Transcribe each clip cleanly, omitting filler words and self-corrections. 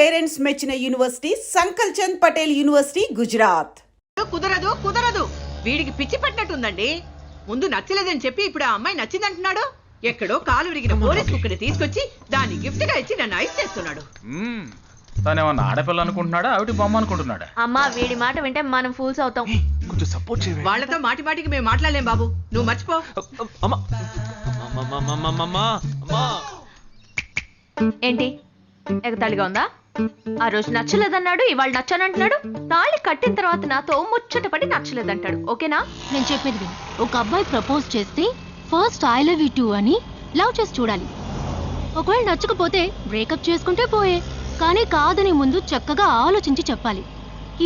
Parents మెచ్చిన university సంకల్ Chand Patel university Gujarat. కుదరదు కుదరదు, వీడికి పిచ్చి పట్టినట్టుందండి. ముందు నచ్చలేదని చెప్పి ఇప్పుడు ఆ అమ్మాయి నచ్చిందంటున్నాడు. ఎక్కడో కాలు విరిగిన పోలీస్ కుక్కని తీసుకొచ్చి దాన్ని గిఫ్ట్ గా ఇచ్చి నన్ను ఐస్ చేస్తున్నాడు. తనేమన్నా ఆడపిల్ల అనుకుంటున్నాడా, ఆవిడ బొమ్మ అనుకుంటున్నాడా? అమ్మా వీడి మాట వింటే మనం ఫూల్స్ అవుతాం. కొంచెం సపోర్ట్ చేయండి. వాళ్ళతో మాటి మాటికి మేము మాట్లాడలేం బాబు, నువ్వు మర్చిపో. ఏంటి ఎగతాళిగా ఉందా? ఆ రోజు నచ్చలేదన్నాడు, ఇవాళ నచ్చానంటున్నాడు. తాళి కట్టిన తర్వాత నాతో ముచ్చటపడి నచ్చలేదంటాడు. ఓకేనా? నేను చెప్పేది విను. ఒక అబ్బాయి ప్రపోజ్ చేస్తే first I love you two అని లవ్ చేసి చూడాలి. ఒకవేళ నచ్చకపోతే బ్రేకప్ చేసుకుంటే పోయే. కానీ కాదని ముందు చక్కగా ఆలోచించి చెప్పాలి.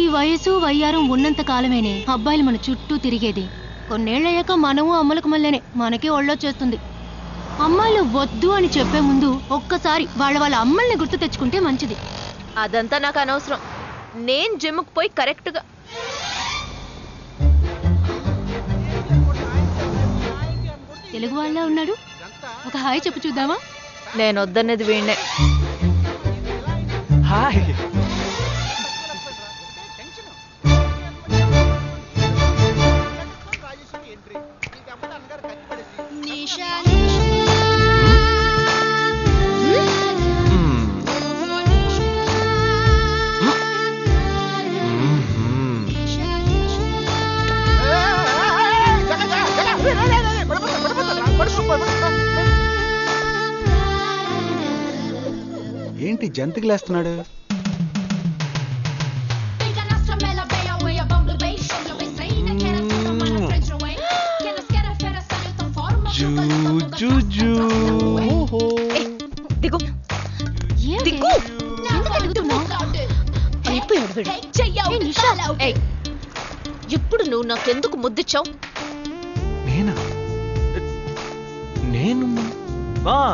ఈ వయసు వయ్యారం ఉన్నంత కాలమేనే అబ్బాయిలు మన చుట్టూ తిరిగేది. కొన్నేళ్లయ్యాక మనము అమ్మలకు మళ్ళీనే మనకే ఒళ్ళొచ్చేస్తుంది. అమ్మాయిలు వద్దు అని చెప్పే ముందు ఒక్కసారి వాళ్ళ అమ్మల్ని గుర్తు తెచ్చుకుంటే మంచిది. అదంతా నాకు అనవసరం. నేను జిమ్కి పోయి కరెక్ట్గా తెలుగు వాళ్ళ ఉన్నాడు. ఒక హాయ్ చెప్పు చూద్దామా? నేను వద్దనేది వీణ్ణే. హాయ్. ఏంటి జంతికి లేస్తున్నాడు? దిగు దిగు. ఇప్పుడు నువ్వు నాకెందుకు ముద్దిచ్చావు?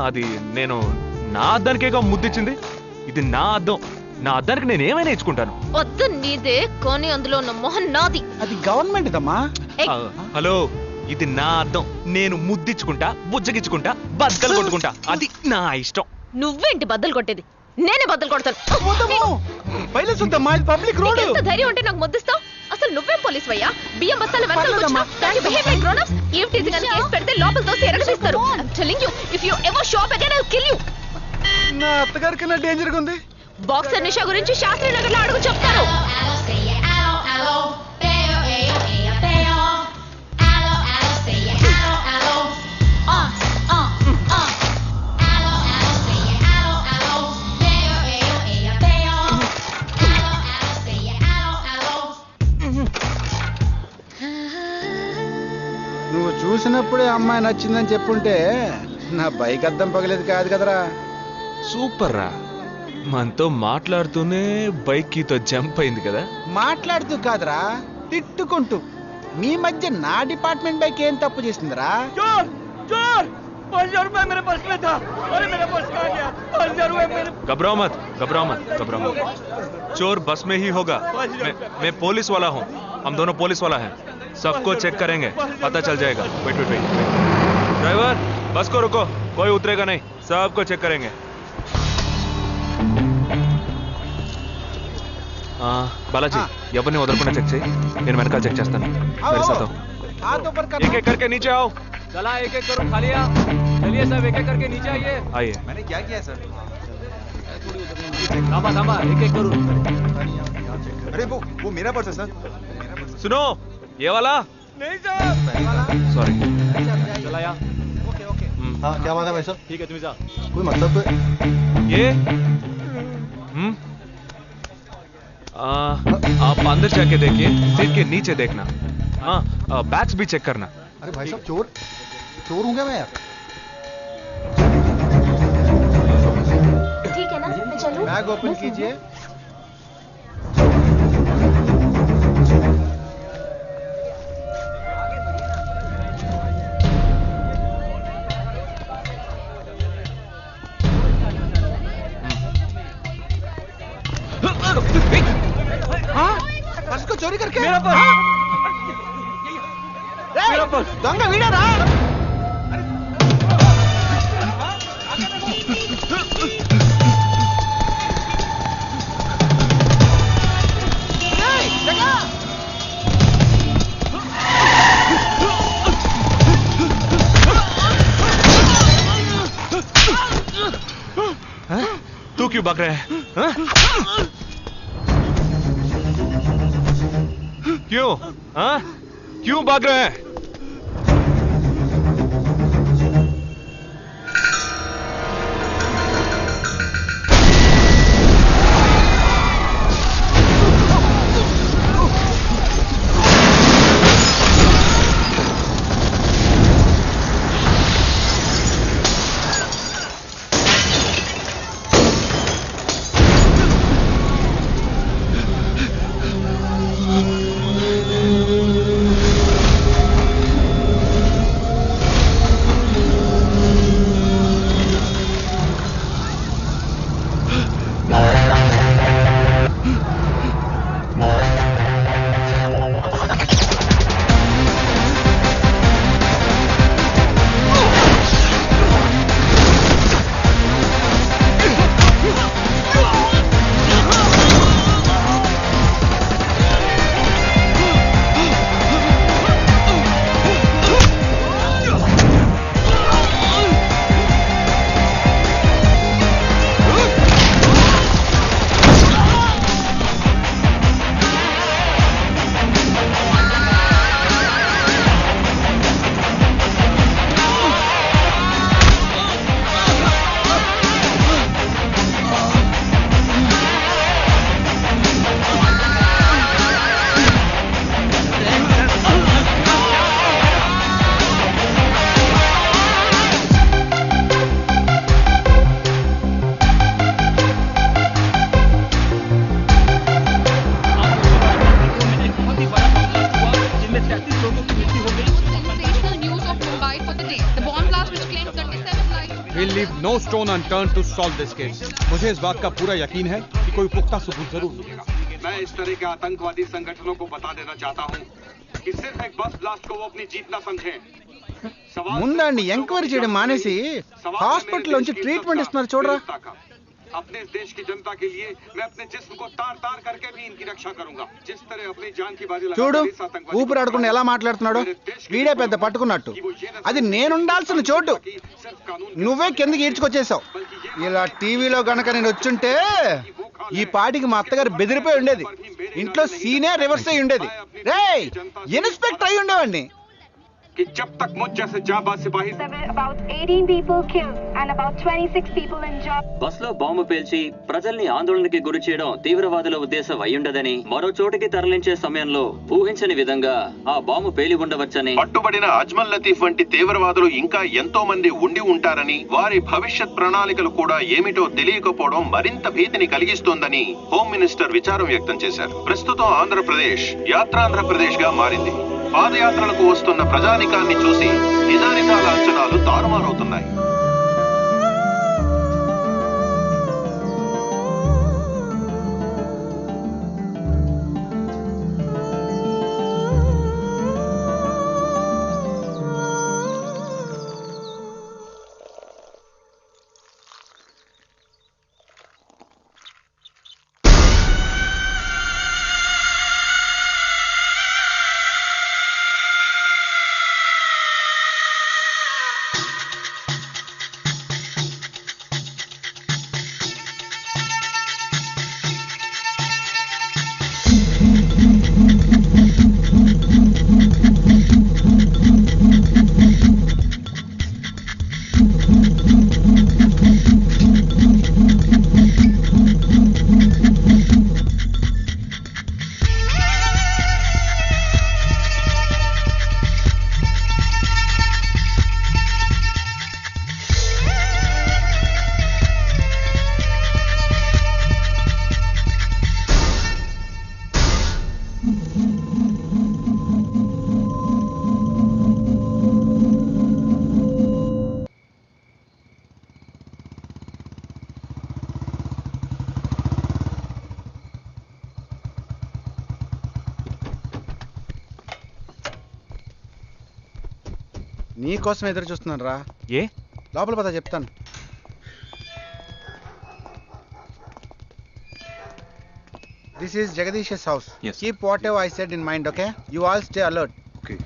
అది నేను నా అద్దానికేగా ముద్దిచ్చింది. ఇది నా అద్దం. నా అద్దానికి నేను ఏమైనా ఇచ్చుకుంటాను. వద్దు నీదే, కానీ అందులో ఉన్న మొహం నాది. అది గవర్నమెంట్ దమ్మా. హలో, ఇది నా అద్దం. నేను ముద్దిచ్చుకుంటా, బుజ్జగిచ్చుకుంటా, బద్దలు కొట్టుకుంటా. అది నా ఇష్టం. నువ్వేంటి బద్దలు కొట్టేది? నేనే బద్దలు కొడతాను. Public road. ఎంత ధైర్యం ఉంటే నాకు ముద్దిస్తావు? అసలు నువ్వేం పోలీస్ వయ్యా? బియ్యం బస్తాలు పెడితే లోపల తోసి ఎరగదీస్తారు. నా అత్తగారి కన్నా డేంజర్ గా ఉంది. బాక్సర్ నిషా గురించి శాస్త్రి నగర్ లో అడుగు చెప్తారు. నువ్వు చూసినప్పుడే అమ్మాయి నచ్చిందని చెప్పుంటే నా బైక్ అద్దం పగలేదు కాదు కదరా. సూపర్ రా. మనతో మాట్లాడుతూనే బైక్ కీతో జంప్ అయింది కదా. మాట్లాడుతూ కాదురా, తిట్టుకుంటూ. మీ మధ్య నా డిపార్ట్మెంట్ బైక్ ఏం తప్పు చేసిందిరా? घबराओ मत, घबराओ मत, घबराओ मत. चोर बस में ही होगा. मैं पुलिस वाला हूँ. हम दोनों पुलिस वाला हैं. सबको चेक करेंगे, पता चल जाएगा. Wait wait wait. ड्राइवर, बस को रुको. कोई उतरेगा नहीं. सबको चेक करेंगे. बालाजी, ఎవరిని వదలకుండా చెక్ చేయి. నేను వెనకాల చెక్ చేస్తాను. मेरे साथ आओ. एक एक करके नीचे आओ. चला, एक एक करो. खालिया. चलिए सब, एक एक करके नीचे आइए. आइए. मैंने क्या किया सर? थामा थामा, एक एक करो. अरे वो मेरा पर्स है सर. सुनो, ये वाला नहीं सर. सॉरी. चला यार. Okay okay. हाँ, क्या बात है भाई साहब? ठीक है, तुम जा. कोई मतलब ये आप अंदर जाके देखिए. सीट के नीचे देखना. हाँ, बैग्स भी चेक करना. अरे भाई साहब, चोर हूँ क्या मैं यार? ठीक है ना, मैं चलूं? बैग ओपन कीजिए. पर्स को चोरी करके मेरा पर्स. मेरा पर्स. दंग वीडरा. तू क्यों भाग रहा है हाँ? क्यों हाँ? क्यों भाग रहा है? We'll leave no stone unturned to solve this case. मुझे इस बात का पूरा यकीन है कि कोई पुख्ता सबूत जरूर मिलेगा। मैं इस तरह के आतंकवादी संगठनों को बता देना चाहता हूं कि सिर्फ एक बस ब्लास्ट को वो अपनी जीत ना समझें। ముందండి ఎంక్వైరీ చేయడం మానేసి హాస్పిటల్ నుంచి ట్రీట్మెంట్ ఇస్తున్నారు చూడరా. अपने इस देश की जनता के लिए मैं अपने जिस्म को तार तार करके भी इनकी रक्षा करूंगा। जिस तरह अपनी जान की बाजी చూడు ఊపిరాడకుండా ఎలా మాట్లాడుతున్నాడు. వీడే పెద్ద పట్టుకున్నట్టు. అది నేనుండాల్సిన చోటు నువ్వే కిందకి ఈడ్చుకొచ్చేసావు. ఇలా టీవీలో గనక నేను వచ్చుంటే ఈ పాటికి మా అత్తగారు బెదిరిపోయి ఉండేది. ఇంట్లో సీనే రివర్స్ అయి ఉండేది. రేయ్ ఇన్స్పెక్టర్ అయి ఉండేవాడిని. कि जब तक मुझ जैसे जाबाज सिपाही about 18 people killed and about 26 people injured. బస్సులో బాంబు పేల్చి ప్రజల్ని ఆందోళనకి గురి చేయడం తీవ్రవాదుల ఉద్దేశం అయ్యుండదని, మరో చోటికి తరలించే సమయంలో ఊహించని విధంగా ఆ బాంబు పేలి ఉండవచ్చని, పట్టుబడిన అజ్మల్ లతీఫ్ వంటి తీవ్రవాదులు ఇంకా ఎంతో మంది ఉండి ఉంటారని, వారి భవిష్యత్ ప్రణాళికలు కూడా ఏమిటో తెలియకపోవడం మరింత భీతిని కలిగిస్తోందని హోమ్ మినిస్టర్ విచారం వ్యక్తం చేశారు. ప్రస్తుతం ఆంధ్రప్రదేశ్ యాత్రాంధ్రప్రదేశ్ గా మారింది. పాదయాత్రలకు వస్తున్న ప్రజానికాన్ని చూసి నిజానిజాల అంచనాలు తారుమారవుతున్నాయి. నీ కోసం ఎదురు చూస్తున్నాను రా. ఏ లోపల పద చెప్తాను. This is Jagadish's house. Yes. Keep whatever I said in mind, okay? You all stay alert. Okay.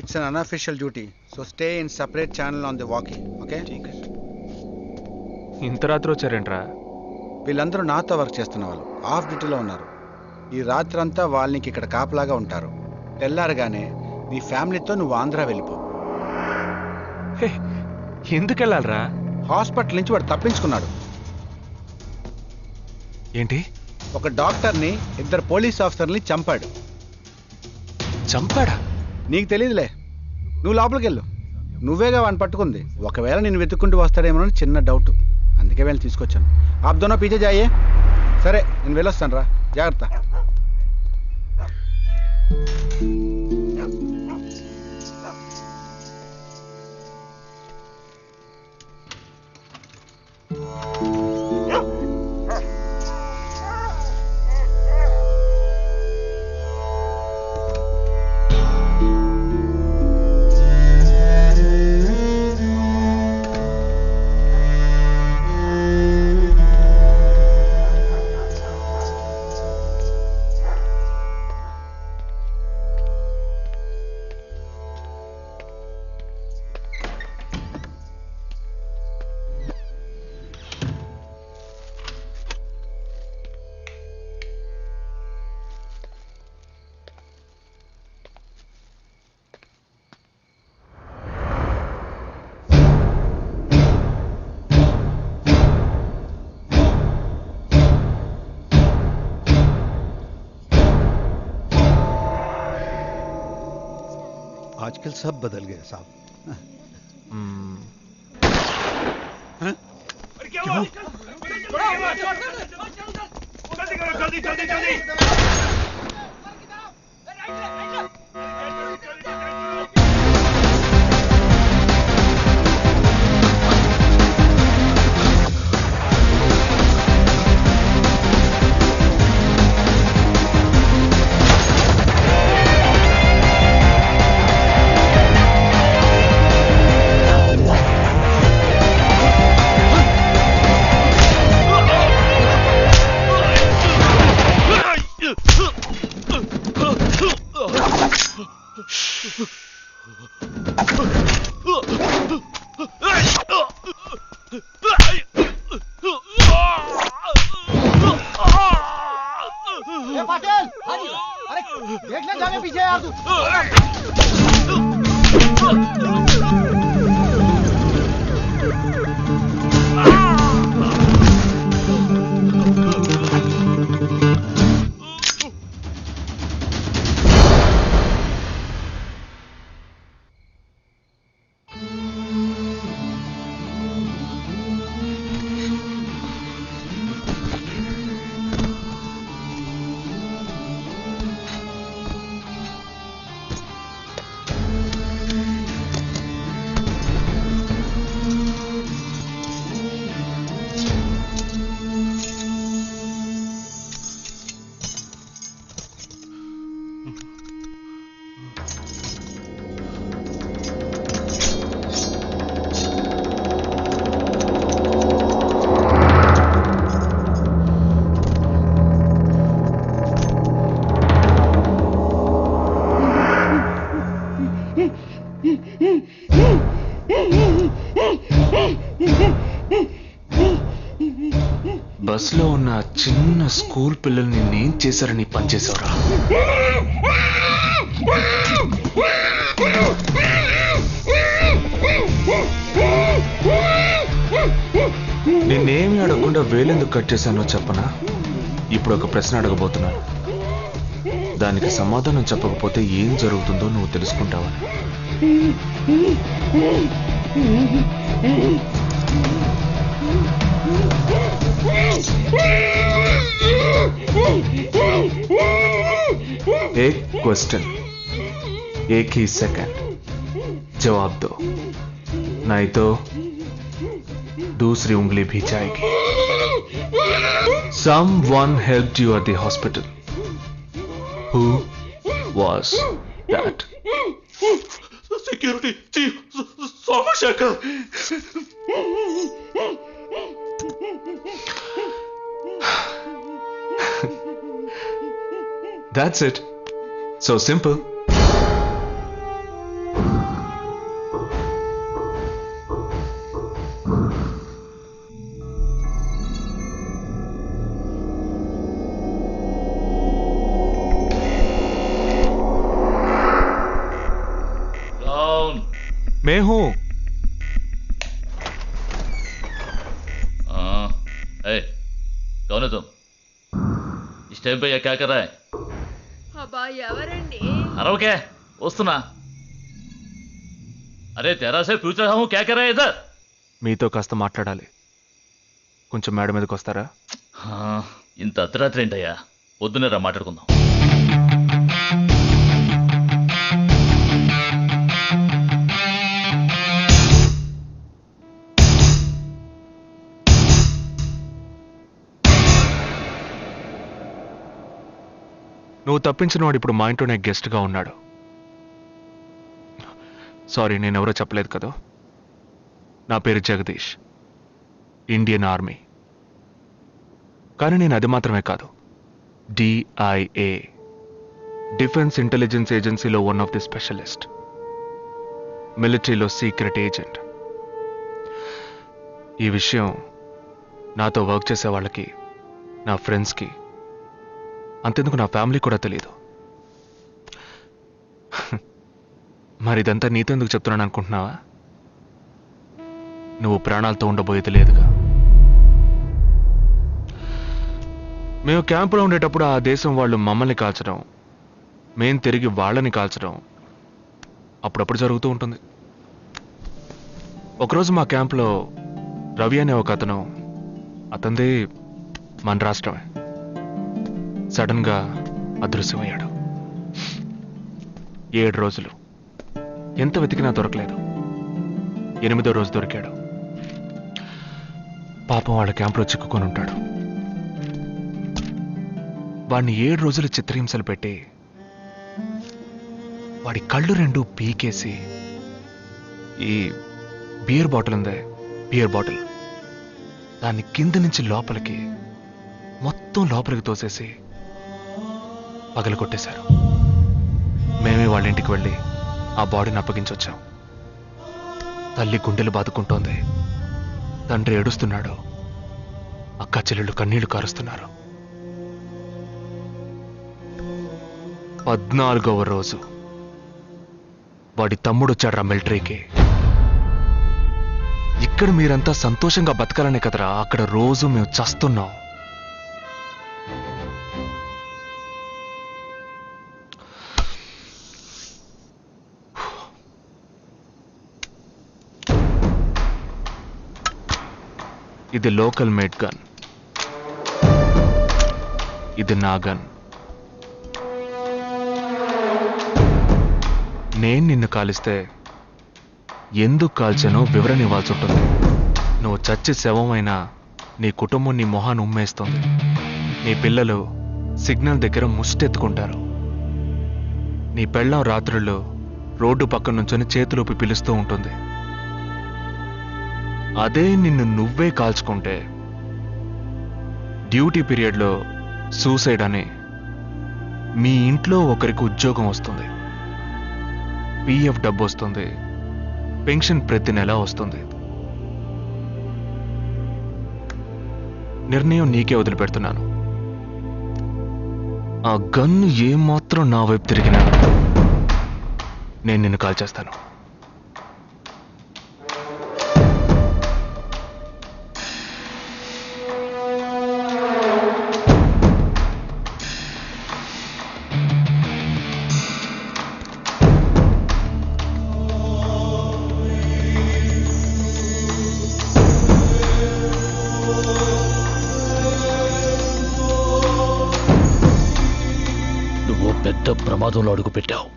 It's an unofficial duty, so stay in separate channel on the walkie, okay? ठीक है. ఇంత రాత్రి వచ్చారేంట్రా? వీళ్ళందరూ నాతో వర్క్ చేస్తున్న వాళ్ళు, of డ్యూటీలో ఉన్నారు. ఈ రాత్రంతా వాళ్ళకి ఇక్కడ కాపలాగా ఉంటారు. తెల్లారగానే నీ ఫ్యామిలీతో నువ్వు ఆంధ్ర వెళ్ళిపో. ఎందుకు వెళ్ళాలరా? హాస్పిటల్ నుంచి వాడు తప్పించుకున్నాడు. ఏంటి? ఒక డాక్టర్ని, 2 పోలీస్ ఆఫీసర్ని చంపాడు. చంపాడా? నీకు తెలియదులే, నువ్వు లోపలికి వెళ్ళు. నువ్వేగా వాడిని పట్టుకుంది. ఒకవేళ నేను వెతుక్కుంటూ వస్తాడేమోనని చిన్న డౌట్, అందుకే వెళ్ళి తీసుకొచ్చాను. ఆప్ దోనో పీछे जाइए. సరే నేను వెళ్ళొస్తాను రా, జాగ్రత్త. आजकल सब बदल गए साहब। देखना जाने पीछे यार तू। బస్ లో ఉన్న చిన్న స్కూల్ పిల్లల్ని నేను చేశారని పనిచేశారా? నేనేమి అడగకుండా వేలెందుకు కట్ చేశానో చెప్పనా? ఇప్పుడు ఒక ప్రశ్న అడగబోతున్నాను, దానికి సమాధానం చెప్పకపోతే ఏం జరుగుతుందో నువ్వు తెలుసుకుంటావా? एक क्वेश्चन, एक ही सेकंड, जवाब दो, नहीं तो दूसरी उंगली भी जाएगी। Someone helped you at the hospital. Who was that? Security chief Somashankar. That's it. So simple. मैं हूं। कौन है तुम? इस टाइम पे ये क्या कर रहा है? అబ్బా ఎవరండి? अरे क्या वस्तुना? अरे तेरा से पूछ रहा हूँ क्या कर रहा है इधर? మీతో కాస్త మాట్లాడాలి. కొంచెం మేడ మీదకి వస్తారా? ఇంత అర్ధరాత్రి ఏంటయ్యా? పొద్దునే రా మాట్లాడుకుందాం. నువ్వు తప్పించిన వాడు ఇప్పుడు మా ఇంట్లోనే గెస్ట్గా ఉన్నాడు. సారీ, నేనెవరో చెప్పలేదు కదా. నా పేరు జగదీష్, ఇండియన్ ఆర్మీ. కానీ నేను అది మాత్రమే కాదు, DIA, డిఫెన్స్ ఇంటెలిజెన్స్ ఏజెన్సీలో వన్ ఆఫ్ ది స్పెషలిస్ట్, మిలిటరీలో సీక్రెట్ ఏజెంట్. ఈ విషయం నాతో వర్క్ చేసే వాళ్ళకి, నా ఫ్రెండ్స్కి, అంతెందుకు నా ఫ్యామిలీ కూడా తెలియదు. మరి ఇదంతా నీతో ఎందుకు చెప్తున్నాను అనుకుంటున్నావా? నువ్వు ప్రాణాలతో ఉండబోయేది లేదుగా. మేము క్యాంపులో ఉండేటప్పుడు ఆ దేశం వాళ్ళు మమ్మల్ని కాల్చడం, మేం తిరిగి వాళ్ళని కాల్చడం అప్పుడప్పుడు జరుగుతూ ఉంటుంది. ఒకరోజు మా క్యాంప్లో రవి అనే ఒక అతను, అతనిది మన రాష్ట్రమే, సడన్ గా అదృశ్యమయ్యాడు. 7 రోజులు ఎంత వెతికినా దొరకలేదు. 8వ రోజు దొరికాడు. పాపం వాళ్ళ క్యాంపులో చిక్కుకొని ఉంటాడు. వాడిని 7 రోజులు చిత్రహింసలు పెట్టి వాడి కళ్ళు 2 పీకేసి ఈ బియర్ బాటిల్ ఉందే, బియర్ బాటిల్, దాన్ని కింద నుంచి లోపలికి మొత్తం లోపలికి తోసేసి పగల కొట్టేశారు. మేమే వాళ్ళ ఇంటికి వెళ్ళి ఆ బాడీని అప్పగించొచ్చాం. తల్లి గుండెలు బాదుకుంటోంది, తండ్రి ఏడుస్తున్నాడు, అక్క చెల్లెళ్ళు కన్నీళ్లు కారుస్తున్నారు. 14వ రోజు వాడి తమ్ముడు వచ్చాడ్రా మిలిటరీకి. ఇక్కడ మీరంతా సంతోషంగా బతకాలనే కదరా అక్కడ రోజు మేము చస్తున్నాం. ఇది లోకల్ మేడ్ గన్, ఇది నా గన్. నేను నిన్ను కాలిస్తే ఎందుకు కాల్చానో వివరణ ఇవ్వాల్సి ఉంటుంది. నువ్వు చచ్చి శవమైనా నీ కుటుంబం నీ మొహాన్ని ఉమ్మేస్తుంది. నీ పిల్లలు సిగ్నల్ దగ్గర ముష్టెత్తుకుంటారు. నీ పెళ్ళాం రాత్రుల్లో రోడ్డు పక్కన నుంచొని చేతులోపి పిలుస్తూ ఉంటుంది. అదే నిన్ను నువ్వే కాల్చుకుంటే డ్యూటీ పీరియడ్లో సూసైడ్ అని మీ ఇంట్లో ఒకరికి ఉద్యోగం వస్తుంది, PF డబ్బు వస్తుంది, పెన్షన్ ప్రతి నెల వస్తుంది. నిర్ణయం నీకే వదిలిపెడుతున్నాను. ఆ గన్ను ఏమాత్రం నా వైపు తిరిగినా నేను నిన్ను కాల్చేస్తాను. పెద్ద ప్రమాదంలో అడుగు పెట్టావు.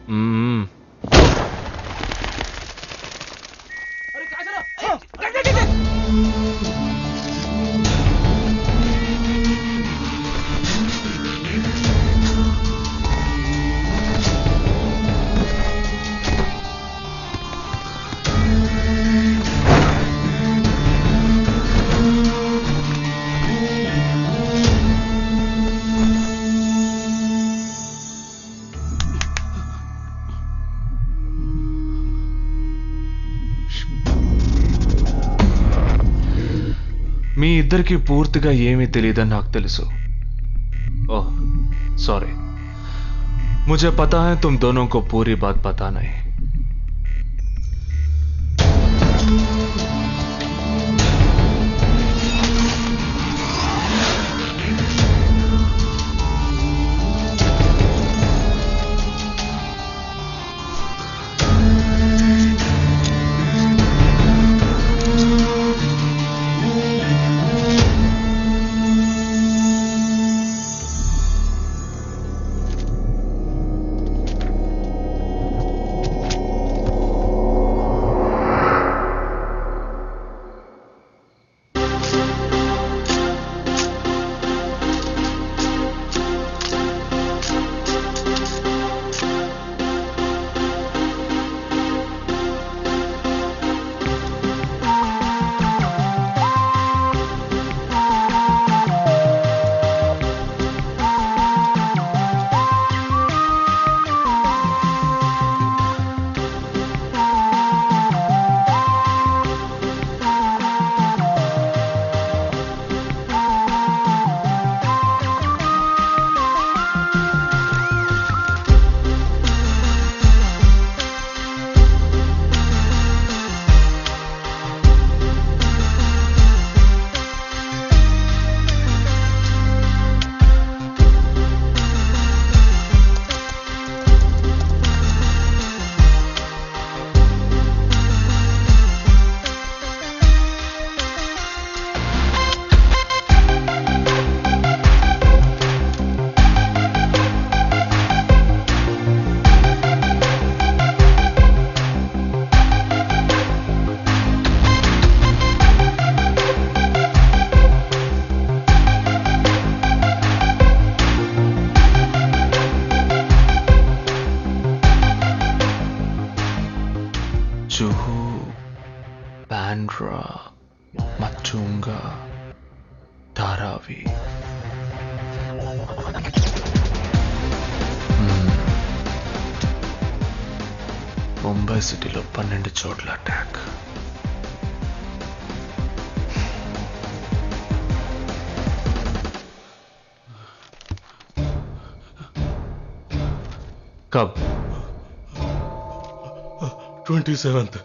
మీ ఇద్దరికి పూర్తిగా ఏమీ తెలియదని నాకు తెలుసు. ओह सॉरी, मुझे पता है तुम दोनों को पूरी बात पता नहीं. రవి ముంబై సిటీలో 12 చోట్ల అటాక్. कब? 27th.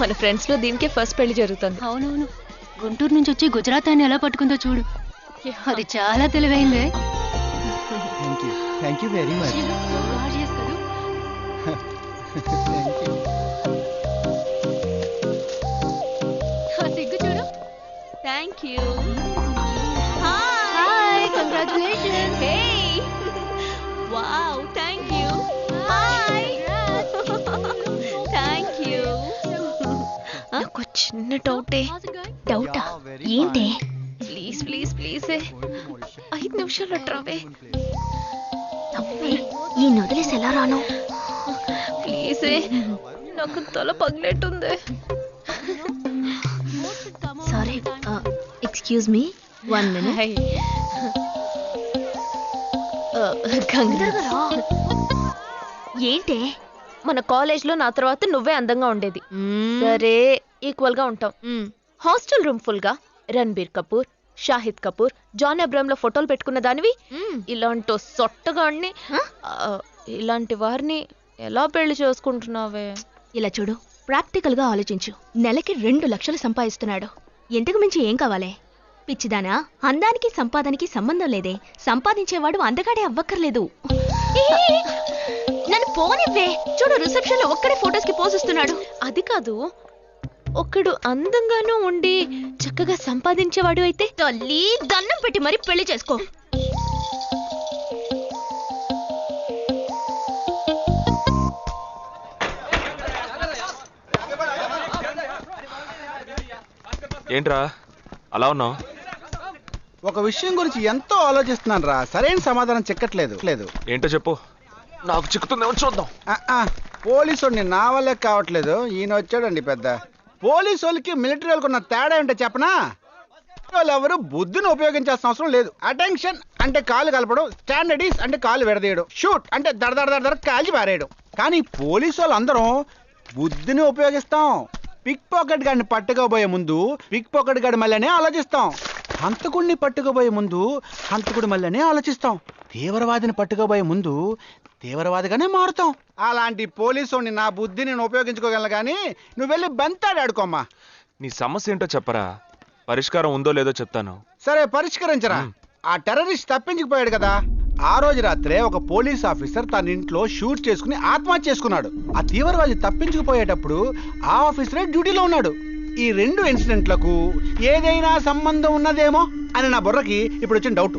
మన ఫ్రెండ్స్ లో దీనికే ఫస్ట్ పెళ్లి జరుగుతుంది. అవునవును, గుంటూరు నుంచి వచ్చి గుజరాత్ అని ఎలా పట్టుకుందో చూడు. అది చాలా తెలివైందే. Thank you very much. సిగ్గు చూడు. Thank you. Hi, congratulations. Hey wow, thank you. Hi thank you. నాకు చిన్న డౌటా? ఏంటి? ప్లీజ్ ప్లీజ్ ప్లీజ్ 5 నిమిషాలు అట్రావే. ఈ నదిలేసి ఎలా రాను? ప్లీజ్, నాకు తల పగిలేట్టుంది. Sorry, excuse me, 1 minute. ఏంటి? మన కాలేజ్ లో నా తర్వాత నువ్వే అందంగా ఉండేది. సరే, ఈక్వల్ గా ఉంటాం. హాస్టల్ రూమ్ ఫుల్ గా రణబీర్ కపూర్, షాహిద్ కపూర్, జాన్ అబ్రామ్ లో ఫోటోలు పెట్టుకున్న దానివి ఇలాంటి సొట్టగాడిని, ఇలాంటి వారిని ఎలా పెళ్లి చేసుకుంటున్నావే? ఇలా చూడు, ప్రాక్టికల్ గా ఆలోచించు. నెలకి 2 లక్షలు సంపాదిస్తున్నాడు. ఎంతకు మించి ఏం కావాలే? పిచ్చిదానా, అందానికి సంపాదనకి సంబంధం లేదే. సంపాదించేవాడు అందగాడే అవ్వక్కర్లేదు. నన్ను పోనివ్వే. చూడు, రిసెప్షన్ లో ఒక్కడే ఫోటోస్ కి పోసిస్తున్నాడు. అది కాదు, ఒకడు అందంగానూ ఉండి చక్కగా సంపాదించేవాడు అయితే తల్లి దండం పెట్టి మరి పెళ్లి చేసుకో. ఏంట్రా అలా ఉన్నావు? ఒక విషయం గురించి ఎంతో ఆలోచిస్తున్నాను రా, సరైన సమాధానం చిక్కట్లేదు. ఏంటో చెప్పు, నాకు చిక్కుతుందేమో చూద్దాం. పోలీసు నా వల్లే కావట్లేదు. ఈయన వచ్చాడండి పెద్ద. పోలీసు వాళ్ళకి మిలిటరీ వాళ్ళకి ఉన్న తేడా ఏంటో చెప్పనా? వాళ్ళు ఎవరు బుద్ధిని ఉపయోగించాల్సిన అవసరం లేదు. అటెన్షన్ అంటే కాలు కలపడం, స్టాండర్డీస్ అంటే కాలు విడదీయడం, షూట్ అంటే దడ కాల్చి పారేయడం. కానీ పోలీసు వాళ్ళు అందరం బుద్ధిని ఉపయోగిస్తాం. పిక్ పాకెట్ గాడిని పట్టుకోబోయే ముందు పిక్ పాకెట్ గాడి మళ్ళీనే ఆలోచిస్తాం. హంతకుడిని పట్టుకోబోయే ముందు హంతకుడి మళ్ళీనే ఆలోచిస్తాం. తీవ్రవాదిని పట్టుకోబోయే ముందు తీవ్రవాదిగానే మారుతాం. అలాంటి పోలీసుని నా బుద్ధిని నేను ఉపయోగించుకోగలను, కానీ నువ్వు వెళ్ళి బంతాడాడుకోమ్మా. నీ సమస్య ఏంటో చెప్పరా, పరిష్కారం ఉందో లేదో చెప్తాను. సరే, పరిష్కరించరా. ఆ టెర్రరిస్ట్ తప్పించుకుపోయాడు కదా, ఆ రోజు రాత్రే ఒక పోలీస్ ఆఫీసర్ తన ఇంట్లో షూట్ చేసుకుని ఆత్మహత్య చేసుకున్నాడు. ఆ తీవ్రవాది తప్పించుకుపోయేటప్పుడు ఆ ఆఫీసరే డ్యూటీలో ఉన్నాడు. ఈ 2 ఇన్సిడెంట్లకు ఏదైనా సంబంధం ఉన్నదేమో అని నా బుర్రకి ఇప్పుడు వచ్చిన డౌట్.